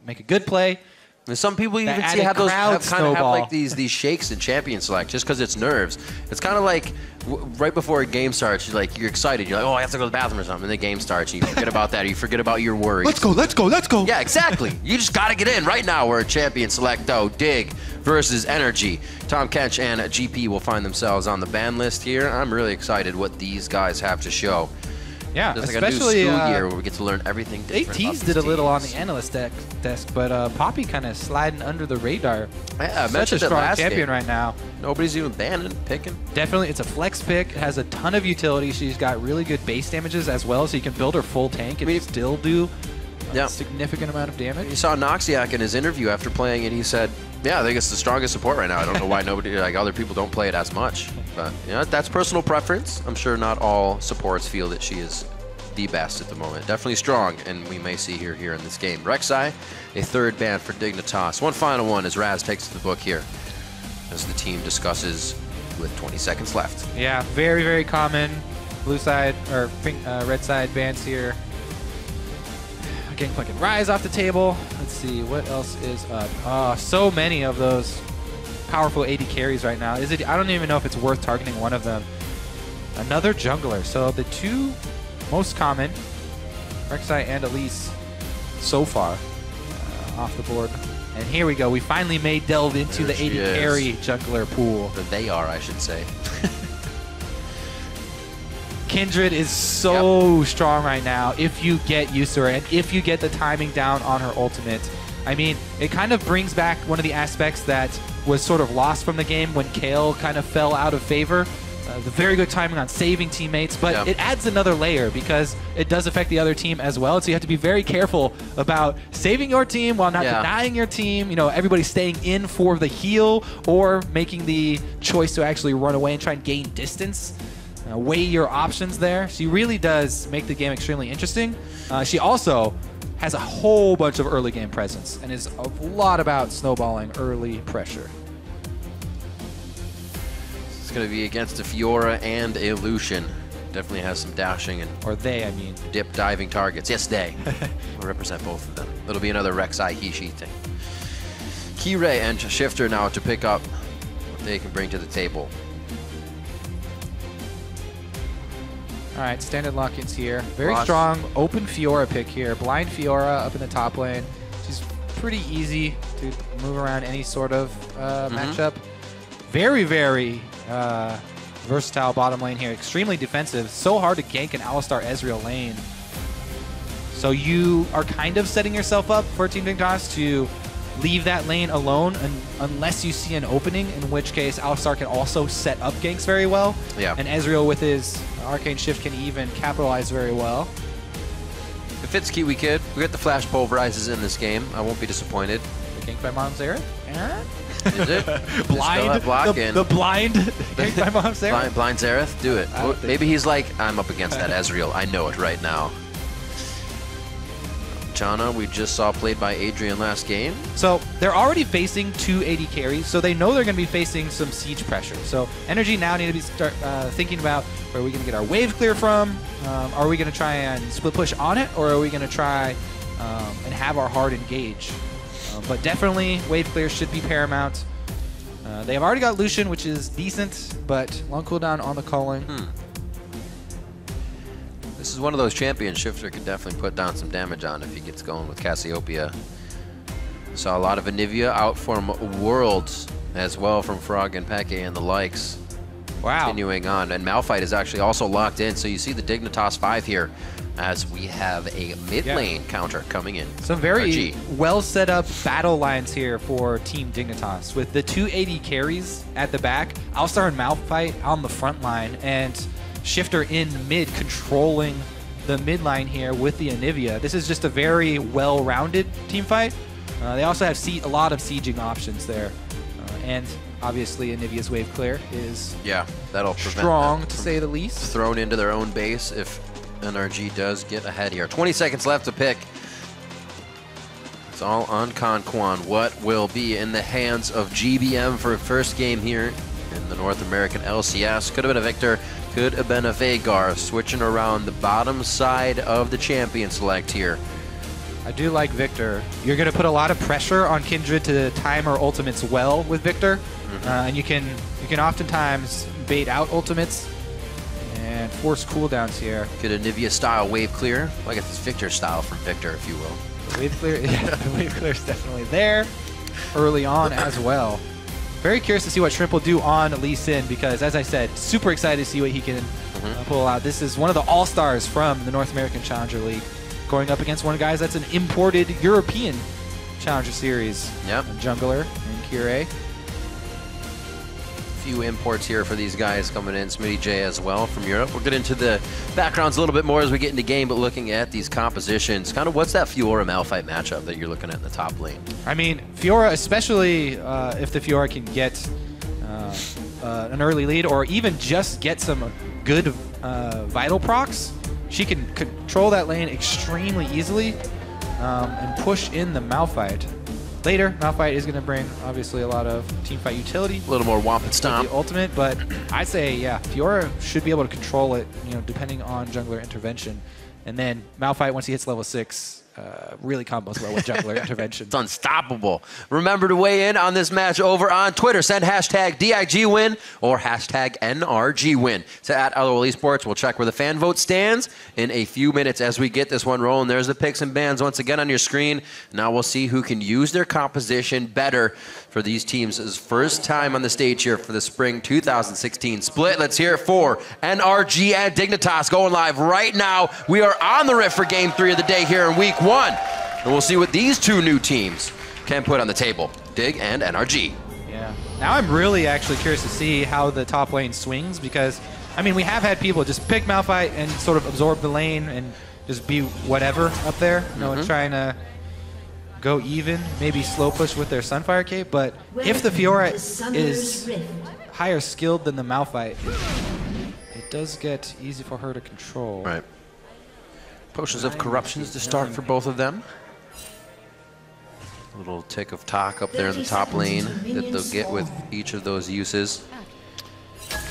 make a good play. And some people even That see have added those crowd kind of have snowball. like these shakes in Champion Select just because it's nerves. It's kind of like right before a game starts, you're excited. You're like, oh, I have to go to the bathroom or something. And the game starts, and you forget about that. Or you forget about your worries. Let's go, let's go, let's go. Yeah, exactly. You just got to get in right now. We're at Champion Select, though. Dig versus NRG. Tom Kench and GP will find themselves on the ban list here. I'm really excited what these guys have to show. Yeah, Just like especially a new school year where we get to learn everything they different. teased it a little on the analyst desk, but Poppy kind of sliding under the radar. Yeah, I Such a mentioned it strong last champion game. right now. Nobody's even banning, picking. Definitely, it's a flex pick. It has a ton of utility. She's got really good base damages as well, so you can build her full tank and still do a significant amount of damage. You saw Noxiak in his interview after playing it. He said, yeah, I think it's the strongest support right now. I don't know why other people don't play it as much. But that's personal preference. I'm sure not all supports feel that she is the best at the moment. Definitely strong, and we may see her here in this game. Rek'Sai, a third ban for Dignitas. One final one as Raz takes to the book here as the team discusses with 20 seconds left. Yeah, very, very common blue side or red side bans here. Gangplank and Rise off the table. Let's see, what else is up? So many of those powerful AD carries right now. I don't even know if it's worth targeting one of them. Another jungler. So the two most common, Rek'Sai and Elise, so far off the board. And here we go. We finally may delve into the AD carry jungler pool. They are, I should say. Kindred is so strong right now if you get used to her and if you get the timing down on her ultimate. I mean, it kind of brings back one of the aspects that was sort of lost from the game when Kayle kind of fell out of favor. The very good timing on saving teammates, but it adds another layer because it does affect the other team as well. So you have to be very careful about saving your team while not denying your team. You know, everybody staying in for the heal or making the choice to actually run away and try and gain distance. Weigh your options there. She really does make the game extremely interesting. She also has a whole bunch of early game presence and is a lot about snowballing early pressure. It's going to be against a Fiora and a Lucian. Definitely has some dashing and dip diving targets. Yes, they will represent both of them. It'll be another Rek'Sai He-She thing. Kirei and Shifter now to pick up what they can bring to the table. All right, standard lock-ins here. Very strong open Fiora pick here. Blind Fiora up in the top lane. She's pretty easy to move around any sort of matchup. Very, very versatile bottom lane here. Extremely defensive. So hard to gank an Alistar Ezreal lane. So you are kind of setting yourself up for Team Dignitas to leave that lane alone unless you see an opening, in which case Alistar can also set up ganks very well. Yeah. And Ezreal with his Arcane Shift can even capitalize very well. If fits Kiwi Kid, we get the Flash Pulverizes in this game. I won't be disappointed. Ganked by Mom's Aerith? Is it? Blind? The blind ganked by Mom's Aerith? Blind Xerath? Do it. Maybe he's like, I'm up against that Ezreal. I know it right now. Chana, we just saw played by Adrian last game. So they're already facing 2 AD carries, so they know they're going to be facing some siege pressure. So NRG now need to be thinking about where are we going to get our wave clear from? Are we going to try and split push on it, or are we going to try and have our hard engage? But definitely wave clear should be paramount. They have already got Lucian, which is decent, but long cooldown on the calling. This is one of those champions Shifter could definitely put down some damage on if he gets going with Cassiopeia. Saw a lot of Anivia out from Worlds as well from Frog and Peke and the likes. Wow. Continuing on. And Malphite is actually also locked in. So you see the Dignitas 5 here as we have a mid lane counter coming in. Some very well set up battle lines here for Team Dignitas with the 2 AD carries at the back, Alistar and Malphite on the front line, and Shifter in mid controlling the mid line here with the Anivia. This is just a very well-rounded team fight. They also have a lot of sieging options there. And obviously Anivia's wave clear is that'll strong to say the least. Thrown into their own base if NRG does get ahead here. 20 seconds left to pick. It's all on Conquan. What will be in the hands of GBM for a first game here in the North American LCS? Could have been a Victor, could have been a Vhagar, switching around the bottom side of the champion select here. I do like Victor. You're going to put a lot of pressure on Kindred to time her ultimates well with Victor, and you can oftentimes bait out ultimates and force cooldowns here. Get a Nivea style wave clear. I guess it's Victor style from Victor, if you will. The wave clear, yeah, the wave clear is definitely there early on as well. Very curious to see what Shrimp will do on Lee Sin because, as I said, super excited to see what he can pull out. This is one of the all-stars from the North American Challenger League, going up against one of the guys that's an imported European Challenger Series. Yep. Jungler and Kire. Few imports here for these guys coming in. Smitty J as well from Europe. We'll get into the backgrounds a little bit more as we get into game, but looking at these compositions, kind of what's that Fiora Malphite matchup that you're looking at in the top lane? I mean, Fiora, especially if the Fiora can get an early lead or even just get some good vital procs, she can control that lane extremely easily and push in the Malphite. Later, Malphite is going to bring, obviously, a lot of teamfight utility. A little more womp and stomp. The ultimate, but I'd say, yeah, Fiora should be able to control it, you know, depending on jungler intervention. And then Malphite, once he hits level 6, really combos well with jungler intervention. It's unstoppable. Remember to weigh in on this match over on Twitter. Send hashtag DIGWin or hashtag NRGWin to @LOL Esports. We'll check where the fan vote stands in a few minutes as we get this one rolling. There's the picks and bans once again on your screen. Now we'll see who can use their composition better for these teams' first time on the stage here for the Spring 2016 split. Let's hear it for NRG and Dignitas going live right now. We are on the rift for Game 3 of the day here in Week 1. And we'll see what these two new teams can put on the table. Dig and NRG. Yeah. Now I'm really actually curious to see how the top lane swings because, I mean, we have had people just pick Malphite and sort of absorb the lane and just be whatever up there, you know, trying to go even, maybe slow push with their Sunfire Cape, but if the Fiora is higher skilled than the Malphite, it does get easy for her to control. Right. Potions of Corruptions to start for both of them. A little tick of talk up there in the top lane that they'll get with each of those uses.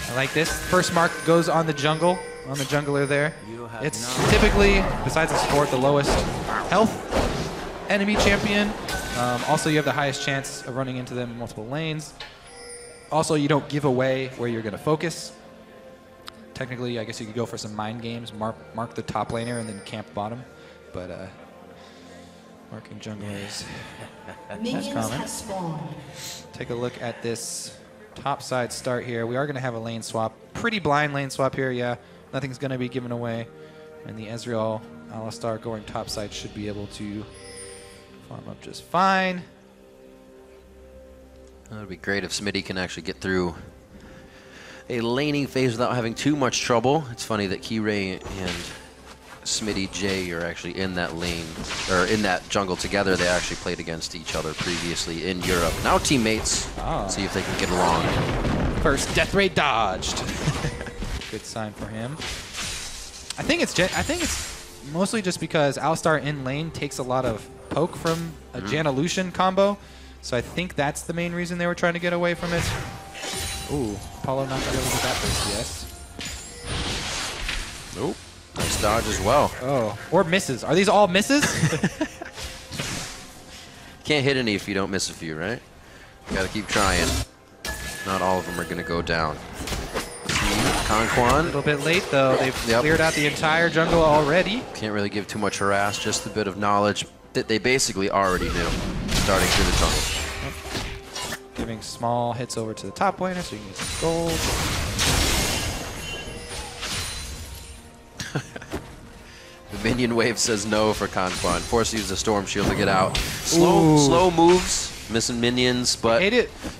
I like this. First mark goes on the jungle, on the jungler there. It's typically, besides the support, the lowest health enemy champion. Also, you have the highest chance of running into them in multiple lanes. Also, you don't give away where you're going to focus. Technically, I guess you could go for some mind games, mark the top laner and then camp bottom. But marking junglers is common. Take a look at this top side start here. We are going to have a lane swap. Pretty blind lane swap here, yeah. Nothing's going to be given away. And the Ezreal Alistar going top side should be able to farm up just fine. That would be great if Smitty can actually get through a laning phase without having too much trouble. It's funny that Kire and Smitty J are actually in that lane, or in that jungle together. They actually played against each other previously in Europe. Now teammates. See if they can get along. First death ray dodged. Good sign for him. I think it's mostly just because Alistar in lane takes a lot of poke from a Janna Lucian combo. So I think that's the main reason they were trying to get away from it. Ooh, Apollo not going to be able to get that first, yes. Nope. Nice dodge as well. Oh, or misses. Are these all misses? Can't hit any if you don't miss a few, right? You gotta keep trying. Not all of them are gonna go down. Conquan. A little bit late, though. They've cleared out the entire jungle already. Can't really give too much harass, just a bit of knowledge that they basically already knew, starting through the jungle. Giving small hits over to the top laner so you can get some gold. The minion wave says no for Conquan. Force to use the Storm Shield to get out. Slow moves, missing minions, but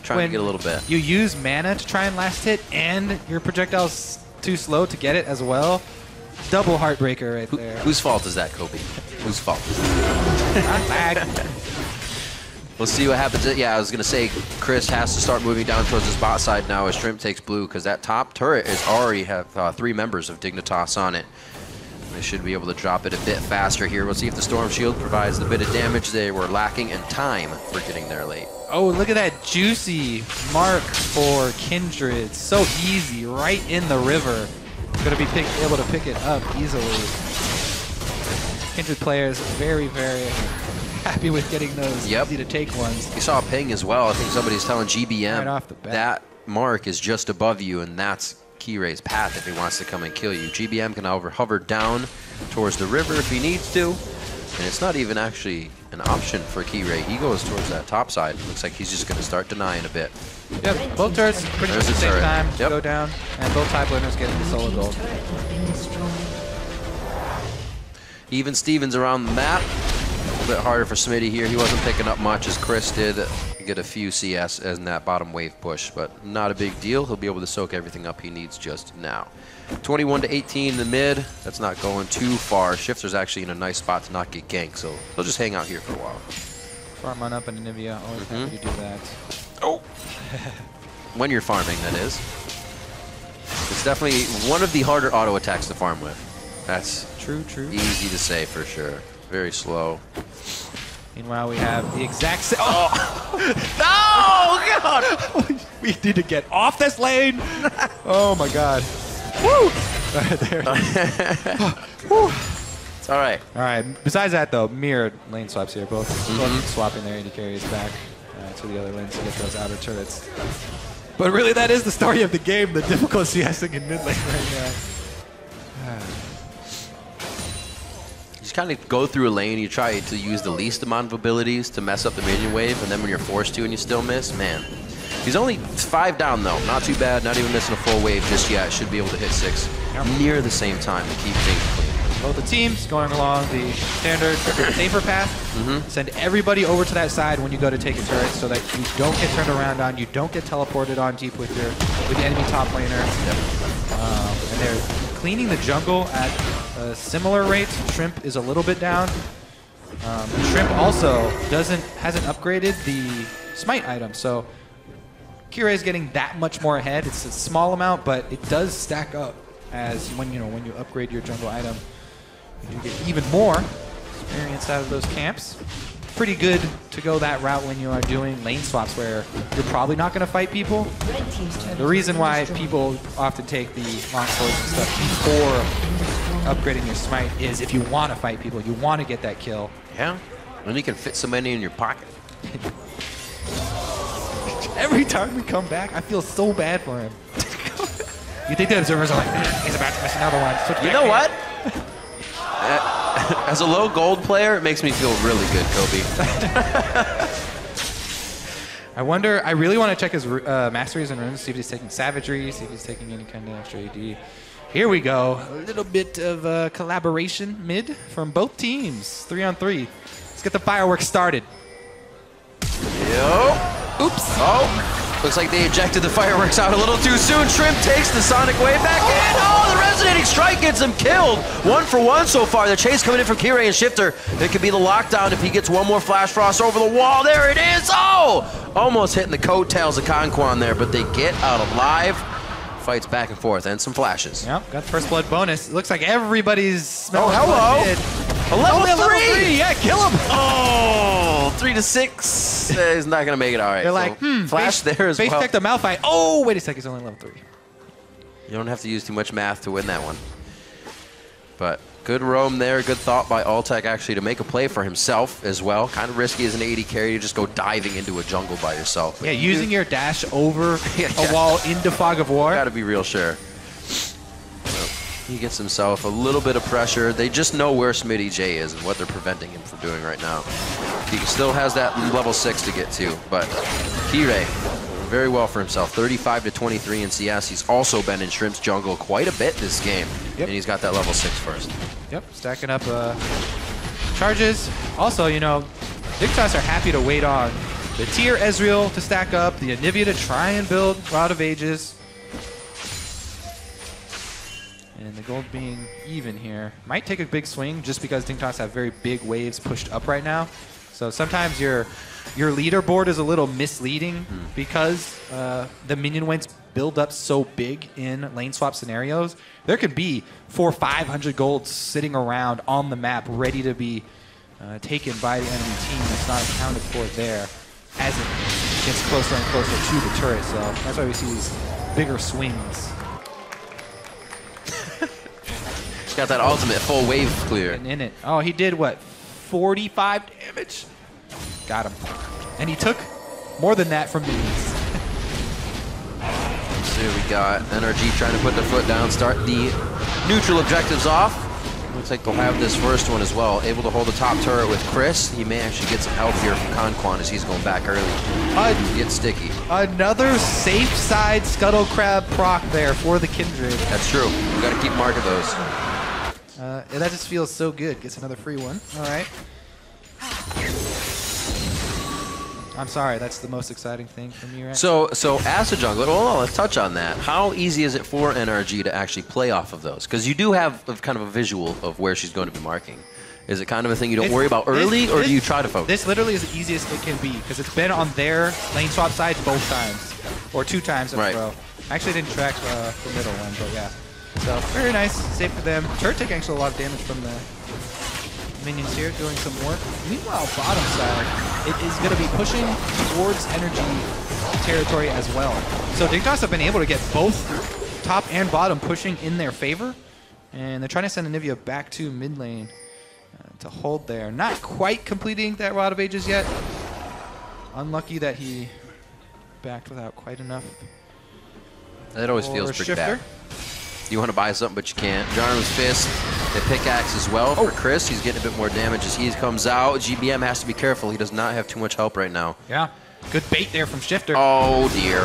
trying to get a little bit. You use mana to try and last hit, and your projectile's too slow to get it as well. Double heartbreaker right there. Whose fault is that, Kobe? Whose fault is that? Not lag. We'll see what happens. Yeah, I was going to say Chris has to start moving down towards his bot side now as Shrimp takes blue because that top turret is already have 3 members of Dignitas on it. They should be able to drop it a bit faster here. We'll see if the Storm Shield provides the bit of damage they were lacking in time for getting there late. Oh, look at that juicy mark for Kindred. So easy, right in the river. Going to be able to pick it up easily. Kindred players very, very happy with getting those easy to take ones. You saw a ping as well. I think somebody's telling GBM right off the bat. that mark is just above you, and that's Kiray's path if he wants to come and kill you. GBM can hover down towards the river if he needs to, and it's not even actually an option for Kiray. He goes towards that top side. Looks like he's just going to start denying a bit. Yep, both turrets pretty much at the same time to go down, and both top laners getting the solo gold. Even Stevens around the map. A little bit harder for Smitty here. He wasn't picking up much as Chris did get a few CS in that bottom wave push, but not a big deal. He'll be able to soak everything up he needs just now. 21 to 18 in the mid. That's not going too far. Shifter's actually in a nice spot to not get ganked, so he'll just hang out here for a while. Farm on up in Anivia. Always happy to do that. Oh! When you're farming, that is. It's definitely one of the harder auto attacks to farm with. That's true. Easy to say for sure. Very slow. Meanwhile, we have the exact same. Oh! No! God! We need to get off this lane. Oh my God. Woo! There. Woo. It's all right. All right. Besides that, though, mirrored lane swaps here. Both swapping their AD carries back to the other lanes to get those outer turrets. But really, that is the story of the game. The difficult CSing in mid lane right now. You just kind of go through a lane. You try to use the least amount of abilities to mess up the minion wave, and then when you're forced to and you still miss, man. He's only 5 down, though. Not too bad. Not even missing a full wave just yet. Should be able to hit 6 near the same time to keep things clean. Both the teams going along the standard safer path. Send everybody over to that side when you go to take a turret so that you don't get turned around on, you don't get teleported on deep with the enemy top laner. And they're cleaning the jungle at a similar rate. Shrimp is a little bit down. Shrimp also hasn't upgraded the smite item, so Kiray is getting that much more ahead. It's a small amount, but it does stack up as when you upgrade your jungle item. You get even more experience out of those camps. Pretty good to go that route when you are doing lane swaps where you're probably not going to fight people. The reason why people often take the long swords and stuff before upgrading your smite is if you want to fight people, you want to get that kill. Yeah, and you can fit so many in your pocket. Every time we come back, I feel so bad for him. You think the observers are like, he's about to miss another one. You know what? As a low gold player, it makes me feel really good, Kobe. I wonder, I really want to check his masteries and runes, see if he's taking savagery, see if he's taking any kind of extra AD. Here we go. A little bit of collaboration mid from both teams. 3-on-3. Let's get the fireworks started. Yo. Oops. Oh, looks like they ejected the fireworks out a little too soon. Shrimp takes the sonic wave back in. Oh, the resonating strike gets him killed. 1 for 1 so far. The chase coming in from Kiray and Shifter. It could be the lockdown if he gets one more flash frost over the wall. There it is. Oh, almost hitting the coattails of Conquan there, but they get out alive. Fights back and forth and some flashes. Yep, got the first blood bonus. It looks like everybody's. Oh, hello. A level 3. Yeah, kill him. Oh, 3 to 6. He's not gonna make it. All right. They're like, flash there as well. Face check the Malphite. Oh, wait a second. He's only level 3. You don't have to use too much math to win that one. But good roam there. Good thought by Altec actually to make a play for himself as well. Kind of risky as an AD carry to just go diving into a jungle by yourself. Yeah, using your dash over a wall into Fog of War. Gotta be real sure. He gets himself a little bit of pressure. They just know where Smitty J is and what they're preventing him from doing right now. He still has that level 6 to get to, but Kiray very well for himself. 35 to 23 in CS. He's also been in Shrimp's jungle quite a bit this game, and he's got that level 6 first. Yep, stacking up charges. Also, you know, Dignitas are happy to wait on the tier Ezreal to stack up, the Anivia to try and build Rod of Ages. And the gold being even here might take a big swing just because Dignitas have very big waves pushed up right now. So sometimes your leaderboard is a little misleading because the minion waves build up so big in lane swap scenarios. There could be 400 or 500 gold sitting around on the map ready to be taken by the enemy team that's not accounted for there as it gets closer and closer to the turret. So that's why we see these bigger swings. got that ultimate full wave clear. And in it. Oh, he did what? 45 damage. Got him. And he took more than that from minions. So we got NRG trying to put their foot down, start the neutral objectives off. Looks like they'll have this first one as well. Able to hold the top turret with Chris. He may actually get some help here from Conquan as he's going back early. Get sticky. Another safe side Scuttle Crab proc there for the Kindred. That's true. We got to keep marking those. That just feels so good. Gets another free one. All right. I'm sorry, that's the most exciting thing for me right now. So as a jungler, let's touch on that. How easy is it for NRG to actually play off of those? Because you do have kind of a visual of where she's going to be marking. Is it kind of a thing you don't worry about early, or do you try to focus? This literally is the easiest it can be, because it's been on their lane swap side both times, or 2 times in a row. I actually didn't track the middle one, but yeah. So very nice, safe for them. Turret taking actually a lot of damage from the minions here, doing some work. Meanwhile, bottom side, it is going to be pushing towards NRG territory as well. So Dignitas have been able to get both top and bottom pushing in their favor, and they're trying to send Anivia back to mid lane to hold there. Not quite completing that Rod of Ages yet. Unlucky that he backed without quite enough. That always feels pretty bad. You want to buy something, but you can't. Jarnum's Fist, the pickaxe as well for Chris. He's getting a bit more damage as he comes out. GBM has to be careful. He does not have too much help right now. Yeah. Good bait there from Shifter. Oh, dear.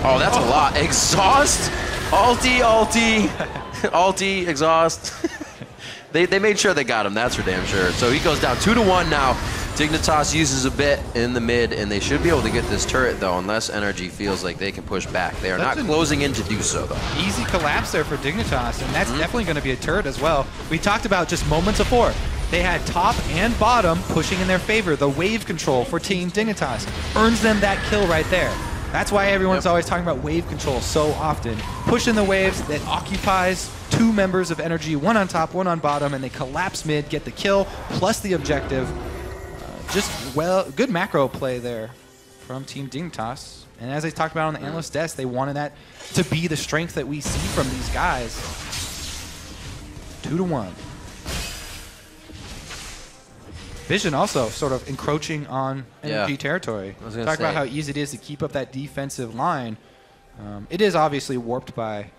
Oh, that's a lot. Exhaust. Ulti, ulti. Ulti, exhaust. They made sure they got him. That's for damn sure. So he goes down 2-1 now. Dignitas uses a bit in the mid, and they should be able to get this turret, though, unless NRG feels like they can push back. They are not closing in to do so, though. Easy collapse there for Dignitas, and that's definitely going to be a turret as well. We talked about just moments before. They had top and bottom pushing in their favor. The wave control for Team Dignitas earns them that kill right there. That's why everyone's always talking about wave control so often. Pushing the waves that occupies 2 members of NRG, 1 on top, 1 on bottom, and they collapse mid, get the kill, plus the objective. Good macro play there from Team Dignitas. And as I talked about on the analyst desk, they wanted that to be the strength that we see from these guys. 2-1. Vision also sort of encroaching on NRG territory. Talk about how easy it is to keep up that defensive line. It is obviously warped by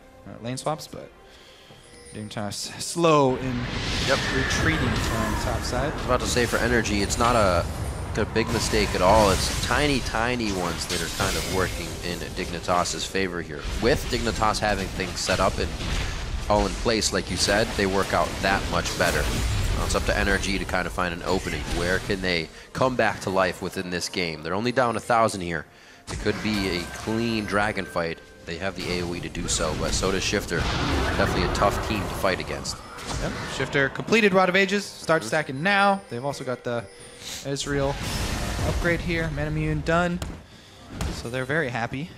lane swaps, but Dignitas slow in retreating on the top side. I was about to say for NRG, it's not a big mistake at all. It's tiny, tiny ones that are kind of working in Dignitas' favor here. With Dignitas having things set up and all in place, like you said, they work out that much better. It's up to NRG to kind of find an opening. Where can they come back to life within this game? They're only down 1,000 here. It could be a clean dragon fight. They have the AoE to do so, but so does Shifter. Definitely a tough team to fight against. Yep. Shifter completed Rod of Ages. Start stacking now. They've also got the Ezreal upgrade here. Manamune done. So they're very happy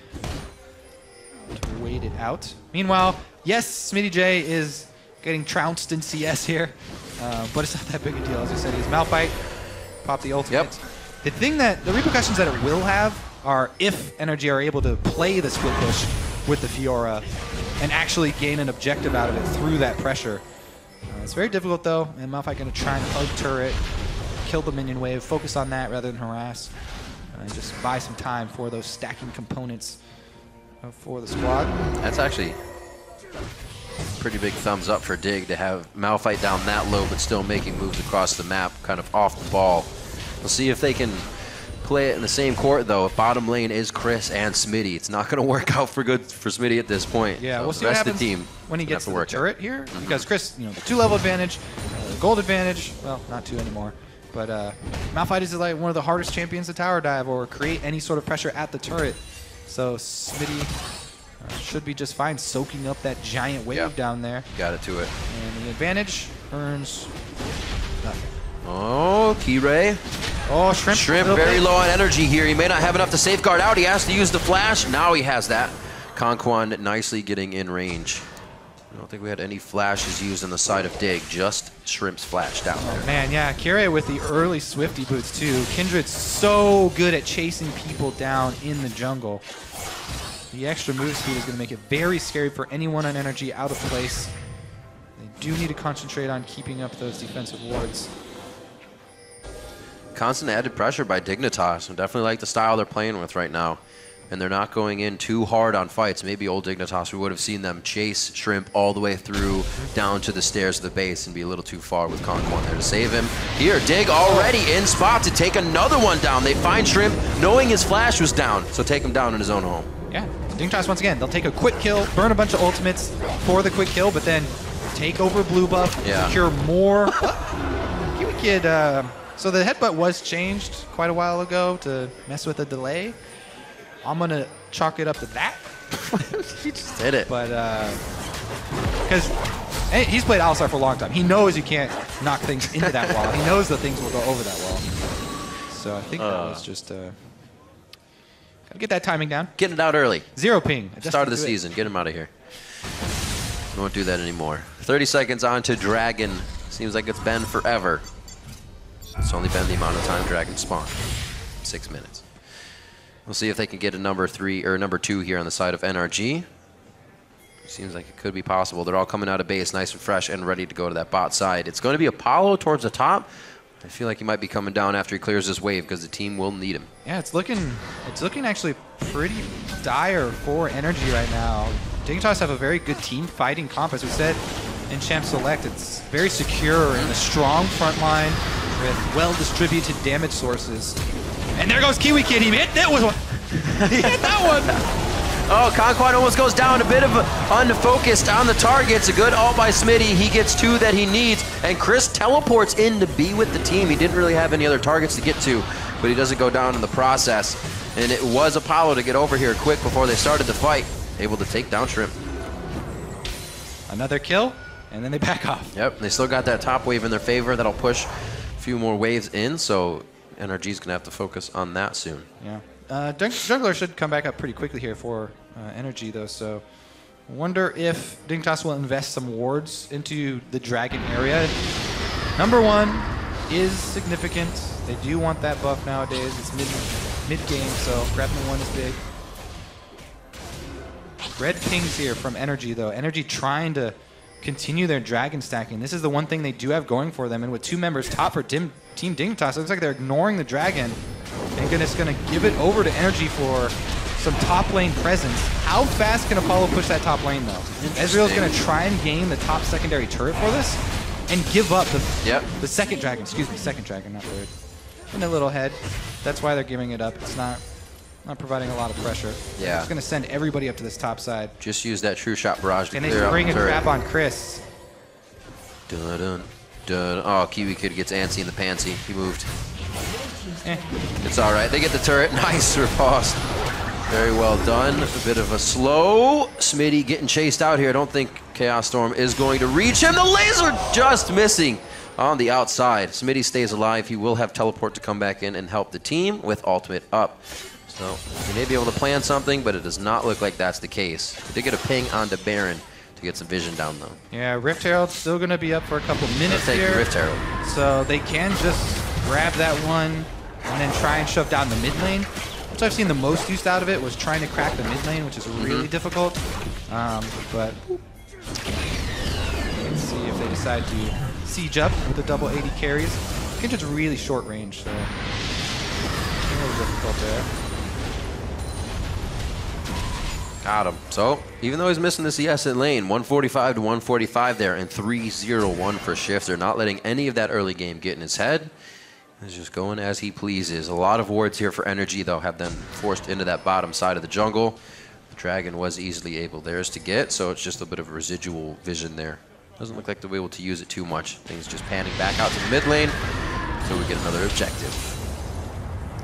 to wait it out. Meanwhile, yes, Smitty J is getting trounced in CS here, but it's not that big a deal. As I said, he's Malphite. Pop the ultimate. The repercussions that it will have are if NRG are able to play the split push with the Fiora and actually gain an objective out of it through that pressure. It's very difficult though, and Malphite going to try and hug turret, kill the minion wave, focus on that rather than harass, and just buy some time for those stacking components for the squad. That's actually pretty big thumbs up for Dig to have Malphite down that low but still making moves across the map, kind of off the ball. We'll see if they can play it in the same court, though. Bottom lane is Chris and Smitty. It's not going to work out for Smitty at this point. Yeah, so we'll see what happens when he gets to the turret here. Because Chris, the 2-level advantage, gold advantage, well, not 2 anymore. But Malphite is like one of the hardest champions to tower dive or create any sort of pressure at the turret. So Smitty should be just fine soaking up that giant wave down there. Got it to it. And the advantage earns nothing. Oh, Key-Ray. Oh, Shrimp. Shrimp very low on energy here. He may not have enough to safeguard out. He has to use the flash. Now he has that. Conquan nicely getting in range. I don't think we had any flashes used on the side of Dig. Just Shrimp's flash down there. Oh, man, yeah. Kira with the early Swifty boots, too. Kindred's so good at chasing people down in the jungle. The extra move speed is going to make it very scary for anyone on energy out of place. They do need to concentrate on keeping up those defensive wards. Constant added pressure by Dignitas. I definitely like the style they're playing with right now. And they're not going in too hard on fights. Maybe old Dignitas, we would have seen them chase Shrimp all the way through down to the stairs of the base and be a little too far with Conquan there to save him. Here, Dig already in spot to take another one down. They find Shrimp knowing his flash was down, so take him down in his own home. Yeah, Dignitas once again, they'll take a quick kill, burn a bunch of ultimates for the quick kill, but then take over blue buff, secure more. Kid, so the headbutt was changed quite a while ago to mess with the delay. I'm going to chalk it up to that. He just did it. But, because he's played Alistar for a long time. He knows you can't knock things into that wall. He knows that things will go over that wall. So I think that was just, gotta get that timing down. Getting it out early. 0 ping. Start of the season. Get him out of here. We won't do that anymore. 30 seconds on to Dragon. Seems like it's been forever. It's only been the amount of time Dragon spawned. 6 minutes. We'll see if they can get a number 3 or number 2 here on the side of NRG. Seems like it could be possible. They're all coming out of base nice and fresh and ready to go to that bot side. It's going to be Apollo towards the top. I feel like he might be coming down after he clears this wave because the team will need him. Yeah, it's looking actually pretty dire for NRG right now. Dignitas have a very good team fighting comp, as we said in Champ Select. It's very secure and a strong front line with well-distributed damage sources. And there goes Kiwi Kid. He hit that one. He hit that one. Oh, Conquan almost goes down. A bit of unfocused on the targets. A good ult by Smitty. He gets 2 that he needs. And Chris teleports in to be with the team. He didn't really have any other targets to get to, but he doesn't go down in the process. And it was Apollo to get over here quick before they started the fight. Able to take down Shrimp. Another kill, and then they back off. Yep, they still got that top wave in their favor. That'll push a few more waves in, so NRG's going to have to focus on that soon. Yeah. Jungler should come back up pretty quickly here for NRG, though, so wonder if Dignitas will invest some wards into the Dragon area. Number 1 is significant. They do want that buff nowadays. It's mid-game, so grabbing 1 is big. Red pings here from NRG, though. NRG trying to continue their Dragon stacking. This is the one thing they do have going for them, and with 2 members top for Team Dignitas, it looks like they're ignoring the Dragon and just going to give it over to NRG for some top lane presence. How fast can Apollo push that top lane, though? Ezreal's going to try and gain the top secondary turret for this and give up the second Dragon. Excuse me, second Dragon, not third. In a little head. That's why they're giving it up. It's not providing a lot of pressure. Yeah. It's going to send everybody up to this top side. Just use that true shot barrage to and clear they out bring the a turret. trap on Chris. Dun, dun, dun. Oh, Kiwi Kid gets antsy in the pantsy. He moved. It's all right. They get the turret. Nice riposte. Very well done. A bit of a slow. Smitty getting chased out here. I don't think Chaos Storm is going to reach him. The laser just missing on the outside. Smitty stays alive. He will have teleport to come back in and help the team with ultimate up. So he may be able to plan something, but it does not look like that's the case. They did get a ping onto Baron to get some vision down, though. Yeah, Rift Herald's still going to be up for a couple minutes here. Rift Herald. So they can just grab that one and then try and shove down the mid lane. Which I've seen the most used out of it was trying to crack the mid lane, which is really difficult. But let's see if they decide to siege up with the double 80 carries. Kindred's really short range, so a little difficult there. Got him. So, even though he's missing the CS in lane, 145 to 145 there, and 3-0-1 for Shift. They're not letting any of that early game get in his head. He's just going as he pleases. A lot of wards here for NRG, though, have them forced into that bottom side of the jungle. The Dragon was easily able theirs to get, so it's just a bit of a residual vision there. Doesn't look like they'll be able to use it too much. Things just panning back out to the mid lane until we get another objective.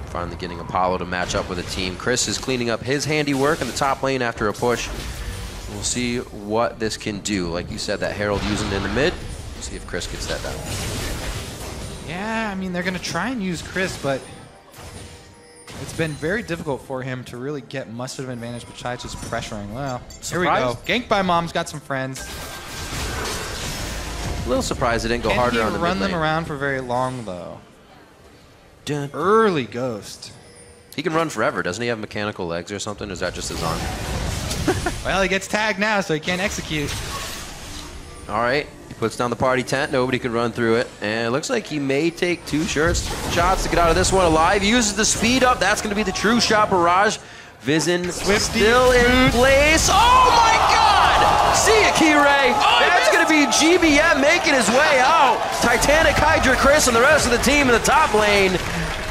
Finally getting Apollo to match up with a team. Chris is cleaning up his handiwork in the top lane after a push. We'll see what this can do. Like you said, that Herald using it in the mid. We'll see if Chris gets that down. Yeah, I mean, they're going to try and use Chris, but it's been very difficult for him to really get much of an advantage besides just pressuring. Well, here we go. Ganked by Mom's got some friends. A little surprised it didn't go harder on the mid lane. Can't run them around for very long, though. Early Ghost. He can run forever. Doesn't he have mechanical legs or something? Or is that just his arm? Well, he gets tagged now, so he can't execute. All right. He puts down the party tent. Nobody can run through it. And it looks like he may take 2 shots to get out of this one alive. He uses the speed up. That's going to be the true shot barrage. Vision still in place. Oh my God! See ya, Key-Ray. That's going to be GBM making his way out. Titanic Hydra Chris and the rest of the team in the top lane.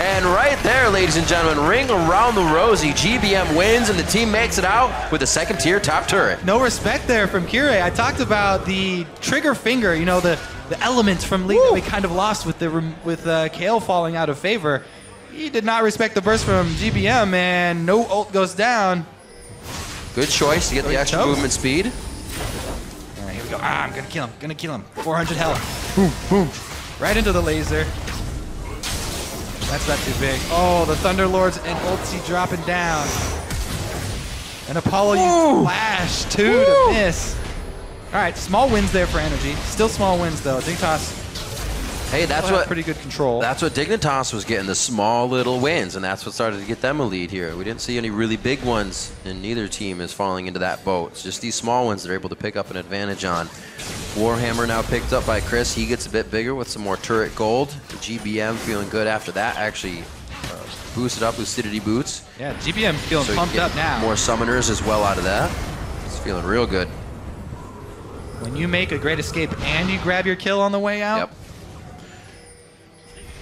And right there, ladies and gentlemen, ring around the rosy. GBM wins, and the team makes it out with a second-tier top turret. No respect there from Kire. I talked about the trigger finger, you know, the elements from League that we kind of lost with Kale falling out of favor. He did not respect the burst from GBM, and no ult goes down. Good choice to get the extra movement speed. All right, here we go. I'm gonna kill him. 400 health. Boom, boom. Right into the laser. That's not too big. Oh, the Thunderlords and Ulti dropping down. And Apollo used Flash, too, to miss. All right, small wins there for NRG. Still small wins, though. Dignitas, hey, that's what pretty good control. That's what Dignitas was getting, the small little wins, and that's what started to get them a lead here. We didn't see any really big ones, and neither team is falling into that boat. It's just these small ones they're able to pick up an advantage on. Warhammer now picked up by Chris. He gets a bit bigger with some more turret gold. The GBM feeling good after that. Actually boosted up Lucidity boots. Yeah, GBM feeling pumped up now. More summoners as well out of that. It's feeling real good. When you make a great escape and you grab your kill on the way out. Yep.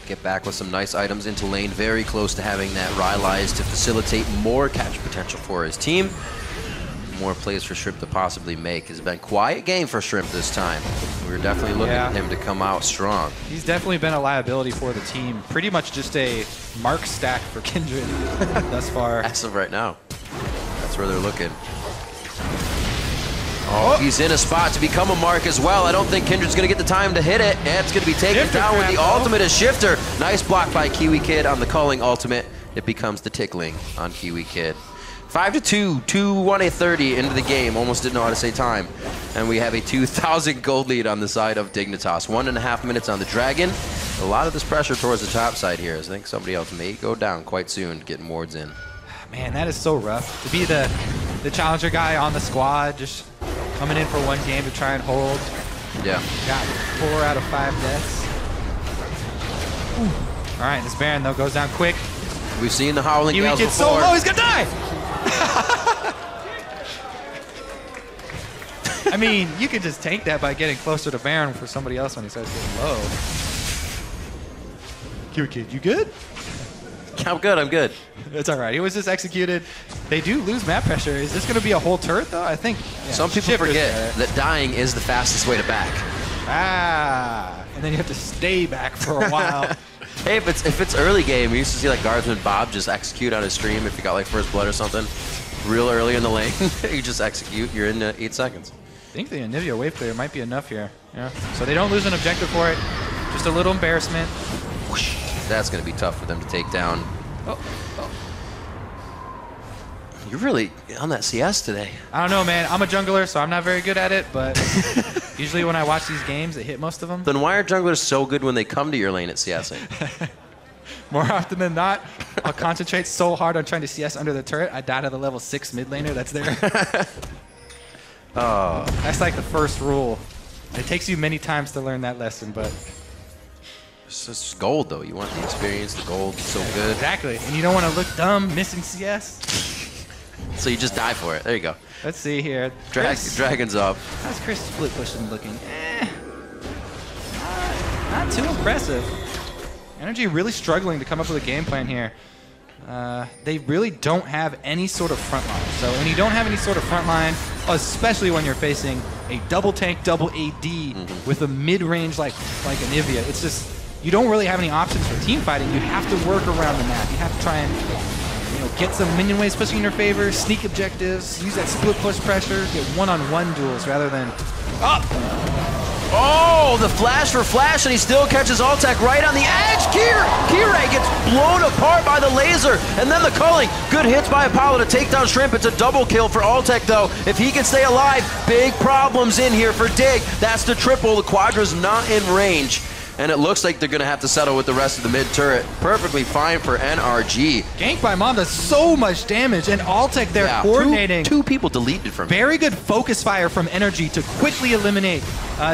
Get back with some nice items into lane. Very close to having that Rylai's to facilitate more catch potential for his team. More plays for Shrimp to possibly make. It's been a quiet game for Shrimp this time. We were definitely looking at him to come out strong. He's definitely been a liability for the team. Pretty much just a mark stack for Kindred thus far. As of right now. That's where they're looking. Oh, he's in a spot to become a mark as well. I don't think Kindred's going to get the time to hit it. And it's going to be taken down with the ultimate as Shifter. Nice block by Kiwi Kid on the calling ultimate. It becomes the tickling on Kiwi Kid. 5-2, 2-1-30 into the game. Almost didn't know how to say time. And we have a 2,000 gold lead on the side of Dignitas. 1.5 minutes on the Dragon. A lot of this pressure towards the top side here. I think somebody else may go down quite soon, getting wards in. Man, that is so rough. To be the challenger guy on the squad, just coming in for one game to try and hold. Yeah. Got 4 out of 5 deaths. Ooh. All right, this Baron, though, goes down quick. We've seen the Howling Gales before. So low, he's going to die! I mean, you can just tank that by getting closer to Baron for somebody else when he starts getting low. Kiwi Kid, you good? I'm good, I'm good. It's all right. He was just executed. They do lose map pressure. Is this going to be a whole turret, though? I think. Yeah, some people forget that dying is the fastest way to back. Ah, and then you have to stay back for a while. Hey, if it's early game, we used to see like Guardsman Bob just execute on his stream if you got like first blood or something. Real early in the lane, you just execute. You're in 8 seconds. I think the Anivia wave clear might be enough here. Yeah. So they don't lose an objective for it. Just a little embarrassment. Whoosh. That's going to be tough for them to take down. Oh. You're really on that CS today. I don't know, man. I'm a jungler, so I'm not very good at it, but usually when I watch these games, it hit most of them. Then why are junglers so good when they come to your lane at CSing? More often than not, I'll concentrate so hard on trying to CS under the turret, I die to the level 6 mid laner that's there. Oh. That's like the first rule. It takes you many times to learn that lesson, but... It's just gold, though. You want the experience, the gold, it's so good. Exactly. And you don't want to look dumb missing CS. So you just die for it. There you go. Let's see here. Dragon's up. How's Chris split pushing looking? Not too impressive. NRG really struggling to come up with a game plan here. They really don't have any sort of front line. So when you don't have any sort of front line, especially when you're facing a double tank, double AD with a mid-range like Anivia, it's just, you don't really have any options for team fighting. You have to work around the map. You have to try and get some minion waves pushing in your favor, sneak objectives, use that split push pressure, get one-on-one duels rather than... Oh, the flash for Flash, and he still catches Altec right on the edge. Kire gets blown apart by the laser, and then the culling. Good hits by Apollo to take down Shrimp. It's a double kill for Altec, though. If he can stay alive, big problems in here for Dig. That's the triple. The Quadra's not in range. And it looks like they're going to have to settle with the rest of the mid turret. Perfectly fine for NRG. Gank by Mom does so much damage, and Altec there coordinating. Two people deleted from Very good focus fire from NRG to quickly eliminate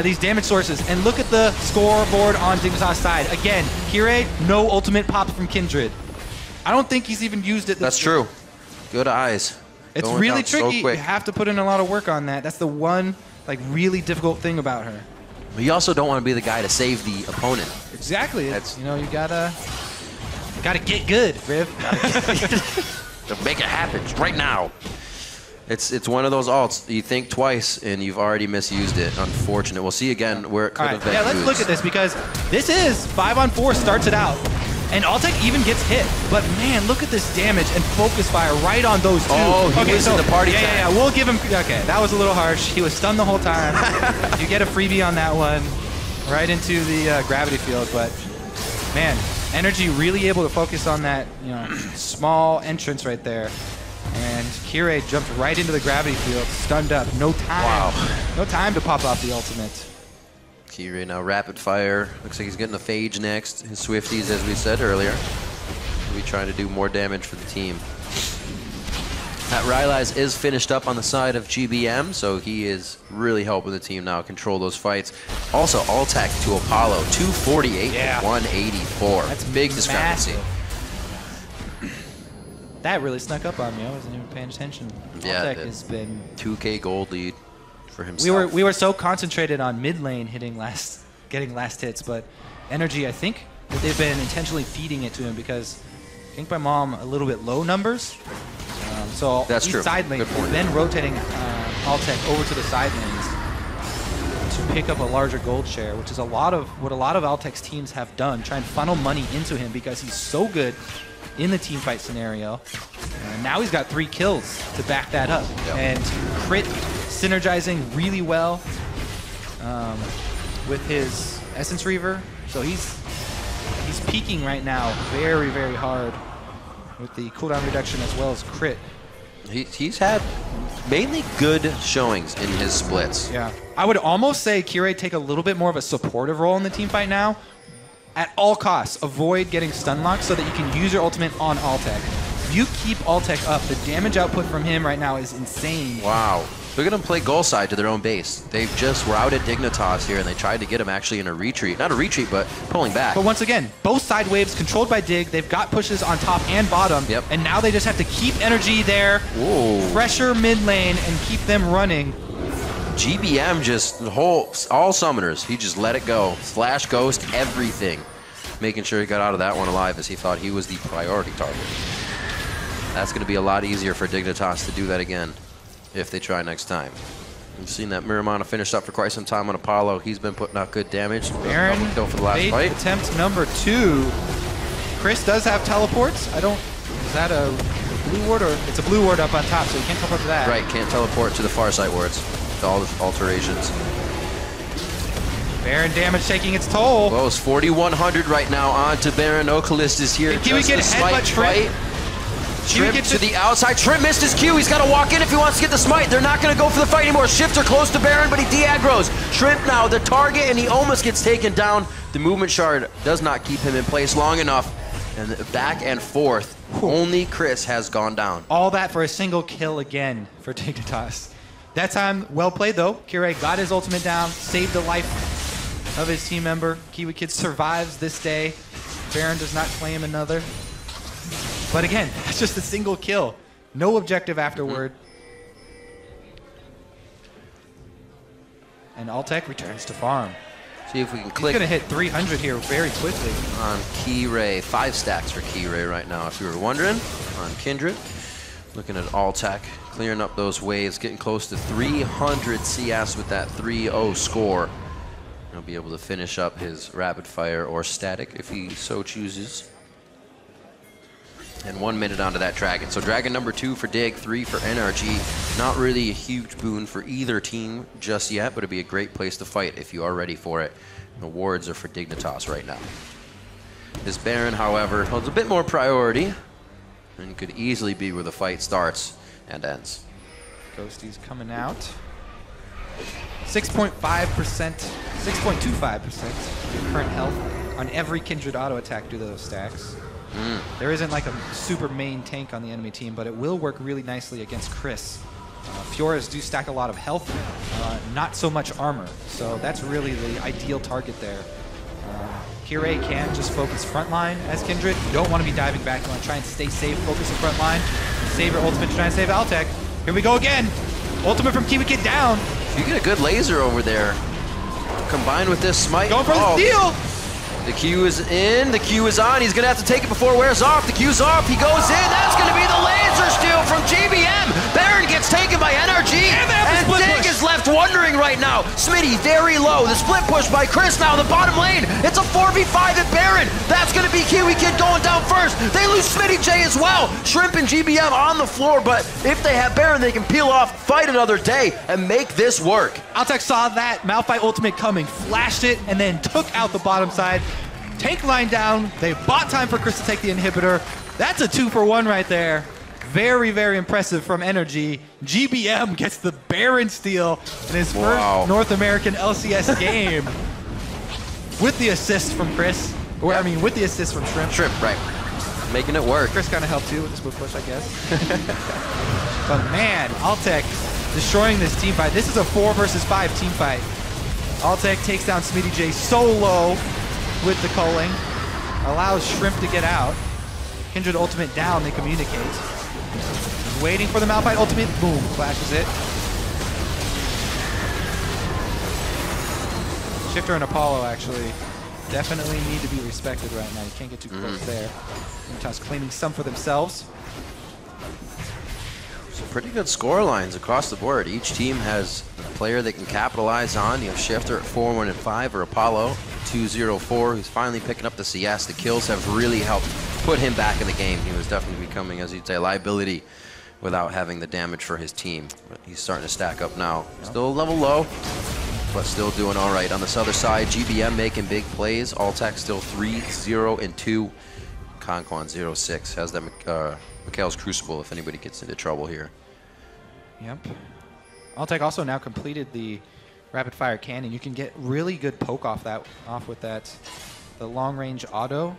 these damage sources. And look at the scoreboard on Dignitas' side. Again, Kirei, no ultimate pops from Kindred. I don't think he's even used it. That's true. Good eyes. It's Going really down so tricky. quick. You have to put in a lot of work on that. That's the one like really difficult thing about her. But you also don't want to be the guy to save the opponent. Exactly. It's, you know, you gotta get good, Riv. To make it happen right now. It's one of those alts. You think twice and you've already misused it. Unfortunate. We'll see again where it could have been. Yeah, let's look at this because this is 5-on-4 starts it out. And Altec even gets hit. But man, look at this damage and focus fire right on those two. Oh, he was in the party time. Yeah, we'll give him, okay, that was a little harsh. He was stunned the whole time. You get a freebie on that one, right into the gravity field. But man, NRG really able to focus on that, you know, small entrance right there. And Kirei jumped right into the gravity field, stunned up. No time. Wow. No time to pop off the ultimate. Kirei now rapid fire. Looks like he's getting a phage next. His Swifties, as we said earlier. He'll be trying to do more damage for the team. That Rylai's is finished up on the side of GBM, so he is really helping the team now control those fights. Also, Altec to Apollo, 248 to 184. That's big discrepancy. Massive. That really snuck up on me. I wasn't even paying attention. Yeah, Altec has been 2K gold lead for himself. We were so concentrated on mid lane getting last hits, but NRG, I think that they've been intentionally feeding it to him because I think by Mom a little bit low numbers. So that's true. Side lane, then rotating Altec over to the side lanes to pick up a larger gold share, which is what a lot of Altec's teams have done, try and funnel money into him because he's so good in the team fight scenario. Now he's got 3 kills to back that up. Yep. And crit synergizing really well with his Essence Reaver. So he's peaking right now very, very hard with the cooldown reduction as well as crit. He's had mainly good showings in his splits. Yeah. I would almost say Kirei take a little bit more of a supportive role in the team fight now. At all costs, avoid getting stun locked so that you can use your ultimate on Altec. If you keep Altec up, the damage output from him right now is insane. Wow. They're going to play goal side to their own base. They just were out at Dignitas here, and they tried to get him actually in a retreat. Not a retreat, but pulling back. But once again, both side waves controlled by Dig. They've got pushes on top and bottom. Yep. And now they just have to keep NRG there, pressure mid lane, and keep them running. GBM just, all summoners, he just let it go. Flash, ghost, everything. Making sure he got out of that one alive as he thought he was the priority target. That's going to be a lot easier for Dignitas to do that again if they try next time. We've seen that Miramana finished up for quite some time on Apollo. He's been putting out good damage. Baron, kill for the last fight. Attempt number 2. Chris does have teleports. Is that a blue ward or it's a blue ward up on top, so you can't teleport to that. Right, can't teleport to the far side wards. All the alterations. Baron damage taking its toll. Well, it's 4,100 right now on to Baron. Ocalist is here. Can we get headbutt Shrimp? Shrimp to the outside. Shrimp missed his Q. He's got to walk in if he wants to get the smite. They're not going to go for the fight anymore. Shifts are close to Baron, but he de-aggros. Shrimp now the target, and he almost gets taken down. The movement shard does not keep him in place long enough. And back and forth, only Chris has gone down. All that for a single kill again for Dignitas. That time, well played though. Kirei got his ultimate down, saved the life of his team member. Kiwi Kid survives this day. Baron does not claim another. But again, that's just a single kill. No objective afterward. And Altec returns to farm. See if we can click. He's going to hit 300 here very quickly. On Kirei, 5 stacks for Kirei right now, if you were wondering. On Kindred, looking at Altec, clearing up those waves, getting close to 300 CS with that 3-0 score. He'll be able to finish up his rapid fire or static if he so chooses. And 1 minute onto that dragon. So dragon number 2 for Dig, 3 for NRG. Not really a huge boon for either team just yet, but it'd be a great place to fight if you are ready for it. And the wards are for Dignitas right now. This Baron, however, holds a bit more priority and could easily be where the fight starts and ends. Ghosty's coming out. 6.5%, 6.25% your current health on every Kindred auto attack due to those stacks. There isn't like a super main tank on the enemy team, but it will work really nicely against Chris. Fioras do stack a lot of health, not so much armor, so that's really the ideal target there. Kirei can just focus frontline as Kindred. You don't want to be diving back. You want to try and stay safe, focus the frontline, save your ultimate to try and save Altec. Here we go again. Ultimate from Kiwi Kid down. You get a good laser over there. Combined with this smite. Going for the steal. The Q is in, the Q is on. He's gonna have to take it before it wears off. The Q's off, he goes in. That's gonna be the laser steal from GBM. Baron gets taken by NRG. And Dig is left wondering right now. Smitty very low. The split push by Chris now in the bottom lane. It's a 4v5 at Baron. That's gonna be Kiwi Kid going down first. They lose Smitty J as well. Shrimp and GBM on the floor, but if they have Baron, they can peel off, fight another day, and make this work. Altec saw that Malphite ultimate coming, flashed it, and then took out the bottom side. Tank line down. They bought time for Chris to take the inhibitor. That's a 2-for-1 right there. Very, very impressive from NRG. GBM gets the Baron steal in his first North American LCS game. With the assist from Chris. Or, I mean, with the assist from Shrimp. Shrimp, right. Making it work. Chris kind of helped too with the split push, I guess. But man, Altec destroying this team fight. This is a 4 versus 5 team fight. Altec takes down Smitty J solo with the culling, allows Shrimp to get out. Kindred ultimate down, they communicate. Waiting for the Malphite ultimate, boom, flashes it. Shifter and Apollo actually definitely need to be respected right now. You can't get too close there. Dignitas claiming some for themselves. Some pretty good score lines across the board. Each team has a player they can capitalize on. You have Shifter at 4-1-5 or Apollo 2-0-4, who's finally picking up the CS. The kills have really helped put him back in the game. He was definitely becoming, as you'd say, a liability without having the damage for his team. But he's starting to stack up now. Still a level low, but still doing all right. On this other side, GBM making big plays. Altec still 3-0-2. Conquan 0-6 has that Mikhail's Crucible if anybody gets into trouble here. Yep. Altec also now completed the rapid fire cannon. You can get really good poke off with that, the long range auto,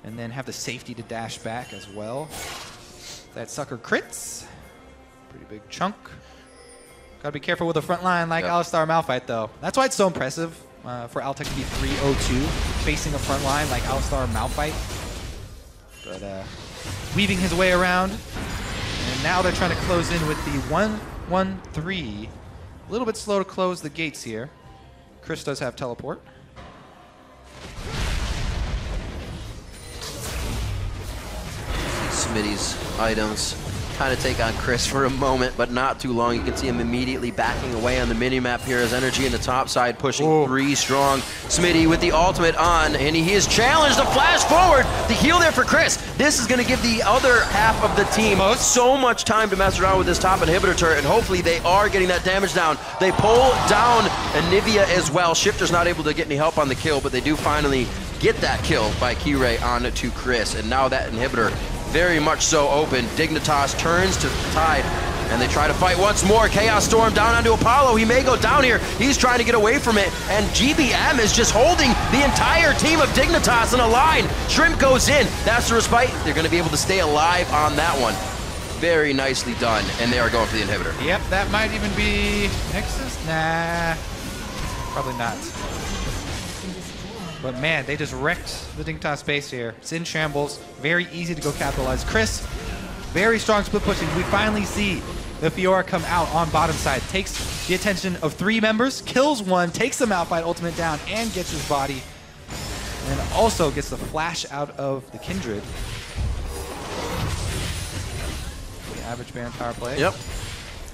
and then have the safety to dash back as well. That sucker crits. Pretty big chunk. Gotta be careful with the front line like Alistar Malphite though. That's why it's so impressive for Altec to be 3-0-2 facing a front line like Alistar Malphite. But weaving his way around, and now they're trying to close in with the 1-1-3. A little bit slow to close the gates here. Chris does have teleport. Smitty's items kind of take on Chris for a moment, but not too long. You can see him immediately backing away on the mini-map here as NRG in the top side pushing 3 strong. Smitty with the ultimate on, and he is challenged to flash forward. The heal there for Chris. This is going to give the other half of the team so much time to mess around with this top inhibitor turret, and hopefully they are getting that damage down. They pull down Anivia as well. Shifter's not able to get any help on the kill, but they do finally get that kill by Kirei on to Chris, and now that inhibitor very much so open. Dignitas turns to the tide, and they try to fight once more. Chaos Storm down onto Apollo. He may go down here. He's trying to get away from it, and GBM is just holding the entire team of Dignitas in a line. Shrimp goes in. That's the respite. They're going to be able to stay alive on that one. Very nicely done, and they are going for the inhibitor. Yep, that might even be Nexus. Nah, probably not. But man, they just wrecked the Dignitas base here. It's in shambles. Very easy to go capitalize. Chris, very strong split pushing. We finally see the Fiora come out on bottom side. Takes the attention of 3 members, kills 1, takes the Malphite ultimate down, and gets his body. And also gets the flash out of the Kindred. The average Baron power play. Yep.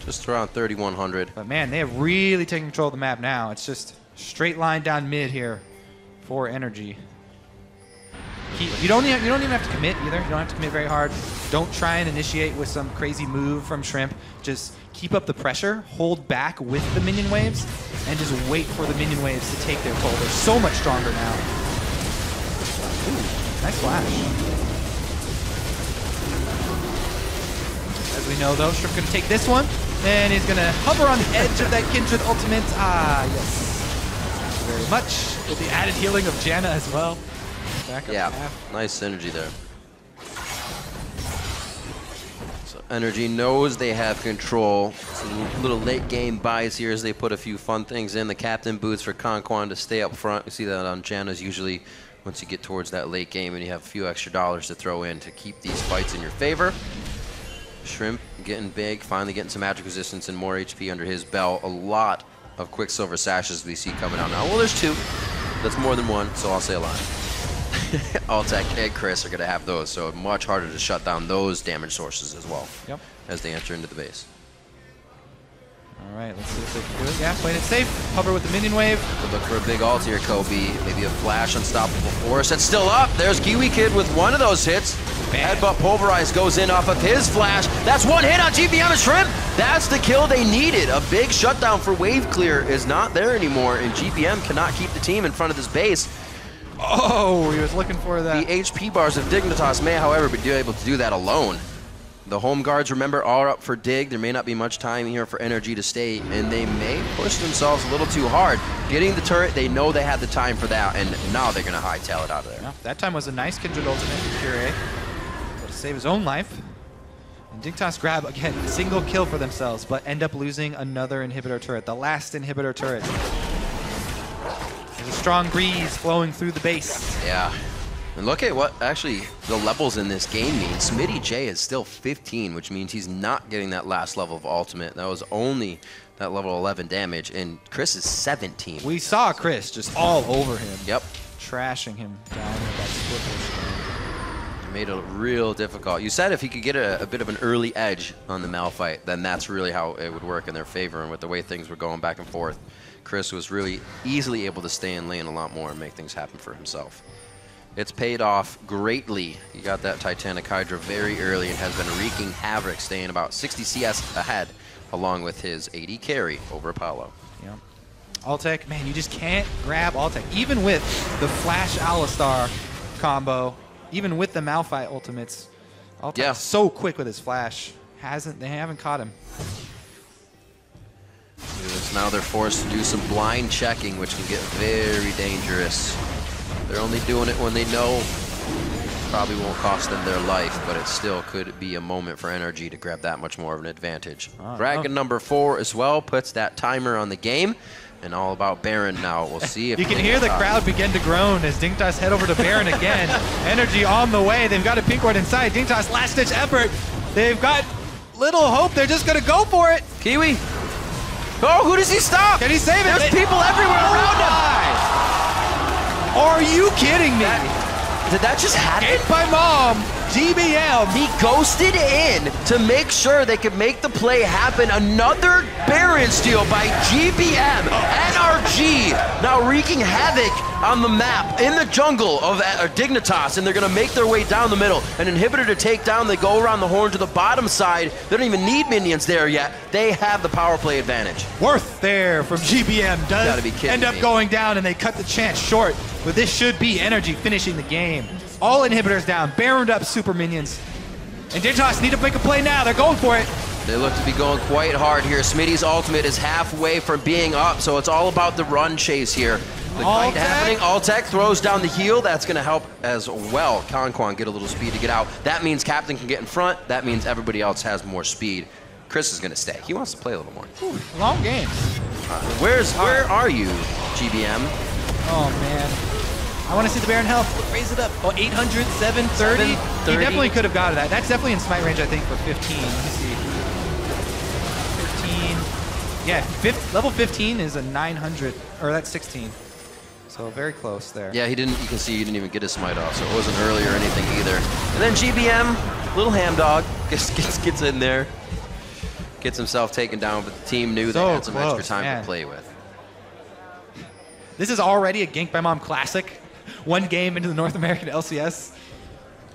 Just around 3,100. But man, they have really taken control of the map now. It's just straight line down mid here for NRG. You don't even have to commit either. You don't have to commit very hard. Don't try and initiate with some crazy move from Shrimp. Just keep up the pressure, hold back with the minion waves, and just wait for the minion waves to take their toll. They're so much stronger now. Ooh, nice flash. As we know though, Shrimp gonna take this one. And he's going to hover on the edge of that Kindred ultimate. Ah, yes. Very much. With the added healing of Janna as well. Back up half. Nice synergy there. So NRG knows they have control. Some little late game buys here as they put a few fun things in. The captain boots for Conquan to stay up front. You see that on Janna's usually once you get towards that late game and you have a few extra dollars to throw in to keep these fights in your favor. Shrimp getting big, finally getting some magic resistance and more HP under his belt. A lot of Quicksilver sashes we see coming out now. Well, there's 2. That's more than 1, so I'll say a lot. Altec and Chris are going to have those, so much harder to shut down those damage sources as well as they enter into the base. All right, let's see if they can do it. Yeah, playing it safe. Hover with the minion wave. Could look for a big ult here, Kobe. Maybe a flash, unstoppable force. That's still up. There's Kiwi Kid with one of those hits. Headbutt Pulverize goes in off of his flash. That's one hit on GBM and Shrimp. That's the kill they needed. A big shutdown for wave clear is not there anymore, and GBM cannot keep the team in front of this base. Oh, he was looking for that. The HP bars of Dignitas may, however, be able to do that alone. The home guards, remember, are up for dig. There may not be much time here for NRG to stay, and they may push themselves a little too hard. Getting the turret, they know they had the time for that, and now they're going to hightail it out of there. Yeah, that time was a nice Kindred ultimate for Kyrie. To save his own life. And Dignitas grab, again, a single kill for themselves, but end up losing another inhibitor turret, the last inhibitor turret. There's a strong breeze flowing through the base. Yeah. And look at what actually the levels in this game mean. Smitty J is still 15, which means he's not getting that last level of ultimate. That was only that level 11 damage, and Chris is 17. We saw Chris just all over him. Yep. Trashing him down with that split push. It made it real difficult. You said if he could get a bit of an early edge on the Malphite, then that's really how it would work in their favor, and with the way things were going back and forth, Chris was really easily able to stay in lane a lot more and make things happen for himself. It's paid off greatly. He got that Titanic Hydra very early and has been wreaking havoc, staying about 60 CS ahead, along with his AD carry over Apollo. Yeah. Altec, man, you just can't grab Altec. Even with the Flash Alistar combo, even with the Malphite ultimates, Altec is so quick with his Flash. They haven't caught him. Now they're forced to do some blind checking, which can get very dangerous. They're only doing it when they know probably won't cost them their life, but it still could be a moment for NRG to grab that much more of an advantage. Dragon number 4 as well puts that timer on the game, and all about Baron now. We'll see if you can hear the crowd begin to groan as Dignitas head over to Baron again. NRG on the way. They've got a pink ward inside. Dignitas last-ditch effort. They've got little hope. They're just going to go for it. Kiwi. Oh, who does he stop? Can he save it? There's people everywhere around him. Are you kidding me? Did that just happen? Hit by Mom, GBM. He ghosted in to make sure they could make the play happen. Another Baron steal by GBM. NRG now wreaking havoc on the map in the jungle of Dignitas, and they're going to make their way down the middle. An inhibitor to take down. They go around the horn to the bottom side. They don't even need minions there yet. They have the power play advantage. Worth there from GBM does end up going down, and they cut the chance short. But this should be NRG finishing the game. All inhibitors down, Baroned up super minions. And Dignitas need to make a play now. They're going for it. They look to be going quite hard here. Smitty's ultimate is halfway from being up, so it's all about the run chase here. The fight happening. Altec throws down the heal. That's going to help as well. Conquan get a little speed to get out. That means Captain can get in front. That means everybody else has more speed. Chris is going to stay. He wants to play a little more. Ooh, long game. Where are you, GBM? Oh, man. I want to see the Baron health. Raise it up. Oh, 800, 730. He definitely could have got that. That's definitely in smite range, I think, for 15. Let me see. 15. Yeah, level 15 is a 900, or that's 16. So very close there. Yeah, he didn't. You can see he didn't even get his smite off, so it wasn't early or anything either. And then GBM, little ham dog, gets in there, gets himself taken down, but the team knew they had some extra time to play with. This is already a Gank by Mom classic. One game into the North American LCS,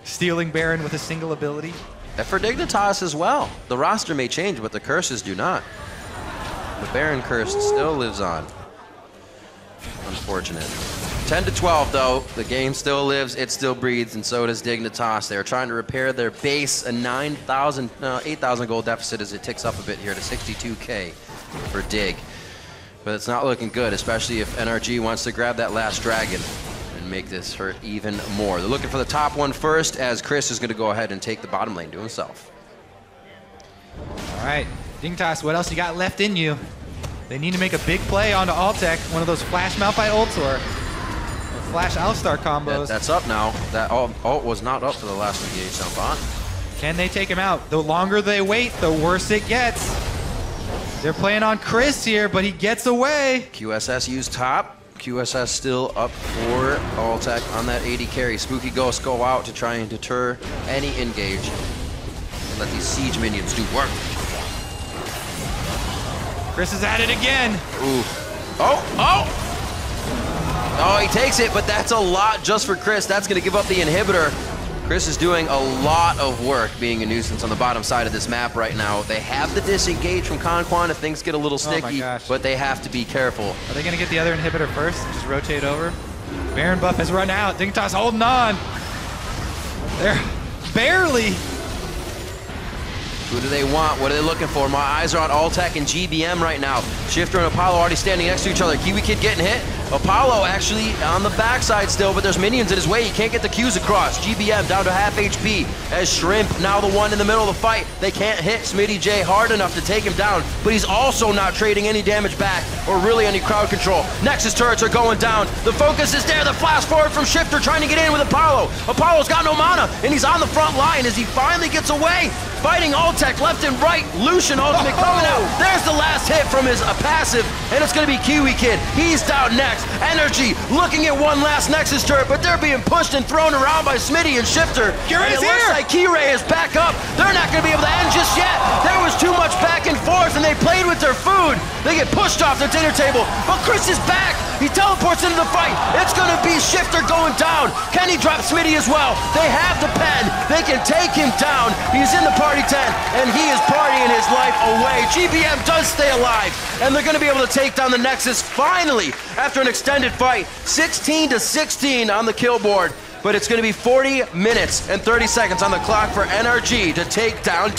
stealing Baron with a single ability. And for Dignitas as well. The roster may change, but the curses do not. The Baron curse still lives on. Unfortunate. 10 to 12, though. The game still lives, it still breathes, and so does Dignitas. They're trying to repair their base, a 8,000 gold deficit as it ticks up a bit here to 62K for Dig. But it's not looking good, especially if NRG wants to grab that last dragon and make this hurt even more. They're looking for the top one first, as Chris is going to go ahead and take the bottom lane to himself. All right, Dignitas, what else you got left in you? They need to make a big play onto Altec, one of those flash Malphite ults or flash Alistar combos. That's up now. That ult was not up for the last engage on bot. Can they take him out? The longer they wait, the worse it gets. They're playing on Chris here, but he gets away. QSS used top. QSS still up for Altec on that 80 carry. Spooky Ghosts go out to try and deter any engage. And let these siege minions do work. Chris is at it again. Ooh. Oh! Oh, he takes it, but that's a lot just for Chris. That's going to give up the inhibitor. Chris is doing a lot of work being a nuisance on the bottom side of this map right now. They have the disengage from Conquan if things get a little sticky, but they have to be careful. Are they going to get the other inhibitor first? Just rotate over? Baron buff has run out. Dignitas holding on. They're barely. Who do they want? What are they looking for? My eyes are on Altec and GBM right now. Shifter and Apollo already standing next to each other. Kiwi Kid getting hit. Apollo actually on the backside still, but there's minions in his way. He can't get the Qs across. GBM down to half HP as Shrimp now the one in the middle of the fight. They can't hit Smitty J hard enough to take him down, but he's also not trading any damage back or really any crowd control. Nexus turrets are going down. The focus is there. The flash forward from Shifter trying to get in with Apollo. Apollo's got no mana, and he's on the front line as he finally gets away. Fighting Altec left and right. Lucian ultimate coming out. There's the last hit from his passive, and it's going to be Kiwi Kid. He's down next. NRG looking at one last Nexus turret, but they're being pushed and thrown around by Smitty and Shifter. Kiray's here. Looks like Kiray is back up. They're not going to be able to end just yet. There was too much back and forth, and they played with their food. They get pushed off the dinner table, but Chris is back. He teleports into the fight. It's going to be Shifter going down. Can he drop Smitty as well? They have the pen. They can take him down. He's in the party tent, and he is partying his life away. GBM does stay alive, and they're going to be able to take down the Nexus finally after an extended fight. 16 to 16 on the kill board, but it's going to be 40 minutes and 30 seconds on the clock for NRG to take down